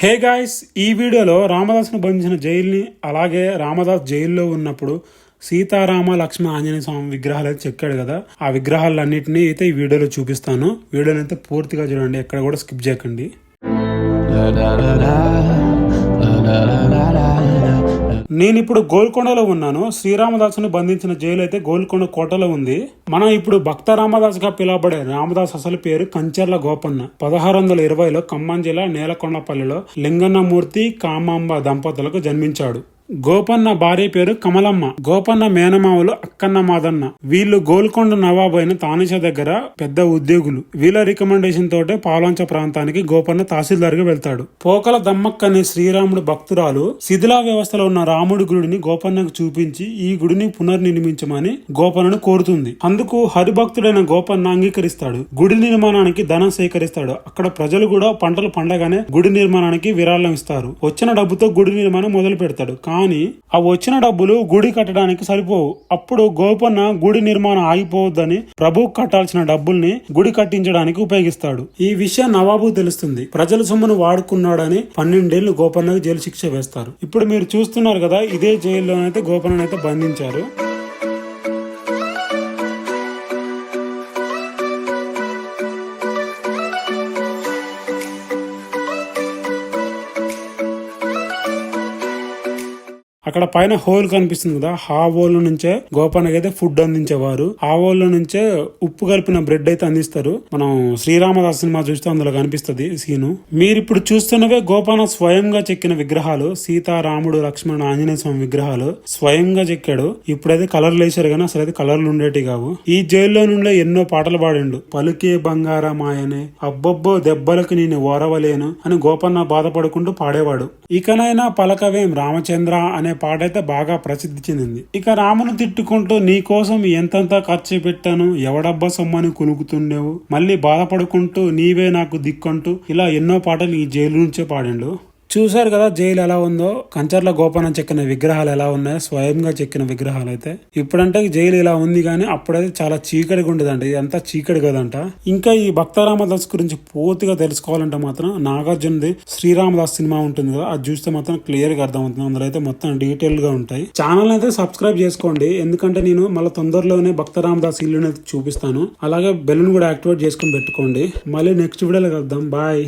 Hey guys, ఈ వీడియోలో రామదాస్ను బంధించిన జైల్ని అలాగే రామదాస్ జైల్లో ఉన్నప్పుడు సీతారామ లక్ష్మణ ఆంజనేయ స్వామి విగ్రహాలు అయితే చెక్కాడు కదా, ఆ విగ్రహాలన్నింటినీ అయితే ఈ వీడియోలో చూపిస్తాను. వీడియోని అయితే పూర్తిగా చూడండి, ఎక్కడ కూడా స్కిప్ చేయకండి. నేను ఇప్పుడు గోల్కొండలో ఉన్నాను. శ్రీరామదాసును బంధించిన జైలు అయితే గోల్కొండ కోటలో ఉంది. మనం ఇప్పుడు భక్త రామదాస్ గా పిలువబడే రామదాస్ అసలు పేరు కంచర్ల గోపన్న. 1620లో ఖమ్మం జిల్లా నేలకొండపల్లిలో లింగన్నమూర్తి కామాంబ దంపతులకు జన్మించాడు. గోపన్న భార్య పేరు కమలమ్మ. గోపన్న మేనమావులు అక్కన్న మాదన్న. వీళ్ళు గోల్కొండ నవాబు అయిన తానిషా దగ్గర పెద్ద ఉద్యోగులు. వీళ్ళ రికమెండేషన్ తోటే పాలంచ ప్రాంతానికి గోపన్న తహసీల్దార్ గా వెళ్తాడు. పోకల దమ్మక్క అనే శ్రీరాముడు భక్తురాలు శిథిలా వ్యవస్థలో ఉన్న రాముడి గుడిని గోపన్నకు చూపించి ఈ గుడిని పునర్నిర్మించమని గోపన్నను కోరుతుంది. అందుకు హరిభక్తుడైన గోపన్న అంగీకరిస్తాడు. గుడి నిర్మాణానికి ధనం సేకరిస్తాడు. అక్కడ ప్రజలు కూడా పంటలు పండగానే గుడి నిర్మాణానికి విరాళం ఇస్తారు. వచ్చిన డబ్బుతో గుడి నిర్మాణం మొదలు పెడతాడు. కానీ ఆ వచ్చిన డబ్బులు గుడి కట్టడానికి సరిపోవు. అప్పుడు గోపన్న గుడి నిర్మాణం ఆగిపోవద్దని ప్రభు కట్టాల్సిన డబ్బుల్ని గుడి కట్టించడానికి ఉపయోగిస్తాడు. ఈ విషయం నవాబు తెలుస్తుంది. ప్రజల సొమ్మును వాడుకున్నాడని 12 ఏళ్లు గోపన్నకు జైలు శిక్ష వేస్తారు. ఇప్పుడు మీరు చూస్తున్నారు కదా, ఇదే జైల్లోనైతే గోపన్ననైతే బంధించారు. అక్కడ పైన హోల్ కనిపిస్తుంది కదా, ఆ హోల్ నుంచే గోపన్నకి అయితే ఫుడ్ అందించేవారు. ఆ హోల్ నుంచే ఉప్పు కలిపిన బ్రెడ్ అయితే అందిస్తారు. మనం శ్రీరామదాస్ సినిమా చూస్తే అందులో కనిపిస్తుంది సీను. మీరు ఇప్పుడు చూస్తున్నవే గోపన్న స్వయంగా చెక్కిన విగ్రహాలు. సీతారాముడు లక్ష్మణ ఆంజనేయ స్వామి విగ్రహాలు స్వయంగా చెక్కాడు. ఇప్పుడైతే కలర్లు వేసారు కానీ అసలు అయితే కలర్లు ఉండేటి కావు. ఈ జైల్లో నుండే ఎన్నో పాటలు పాడిండు. పలుకే బంగారమాయనే, అబ్బబ్బో దెబ్బలకు నేను ఓరవలేను అని గోపన్న బాధపడుకుంటూ పాడేవాడు. ఇకనైనా పలకవేం రామచంద్ర అనే పాట అయితే బాగా ప్రసిద్ధి చెందింది. ఇక రామును తిట్టుకుంటూ నీ కోసం ఎంతంత ఖర్చు పెట్టాను, ఎవడబ్బా సొమ్మని కునుకుతుండేవు, మళ్ళీ బాధపడుకుంటూ నీవే నాకు దిక్కంటూ ఇలా ఎన్నో పాటలు ఈ జైలు నుంచే పాడిండు. చూశారు కదా జైలు ఎలా ఉందో. కంచర్ల గోపన్న చెక్కిన విగ్రహాలు ఎలా ఉన్నాయో, స్వయంగా చెక్కిన విగ్రహాలు అయితే. ఇప్పుడంటే జైలు ఇలా ఉంది కానీ అప్పుడైతే చాలా చీకటిగా ఉండేదంట. ఇదంతా చీకటి కదంట. ఇంకా ఈ భక్త రామదాస్ గురించి పూర్తిగా తెలుసుకోవాలంటే మాత్రం నాగార్జునది శ్రీరామదాస్ సినిమా ఉంటుంది కదా, అది చూస్తే మాత్రం క్లియర్ గా అర్థమవుతుంది. అందులో అయితే మొత్తం డీటెయిల్ గా ఉంటాయి. ఛానల్ అయితే సబ్స్క్రైబ్ చేసుకోండి, ఎందుకంటే నేను మళ్ళీ తొందరలోనే భక్త రామదాస్ ఇల్లుని అయితే చూపిస్తాను. అలాగే బెల్ కూడా యాక్టివేట్ చేసుకొని పెట్టుకోండి. మళ్ళీ నెక్స్ట్ వీడియోలో కలుద్దాం. బాయ్.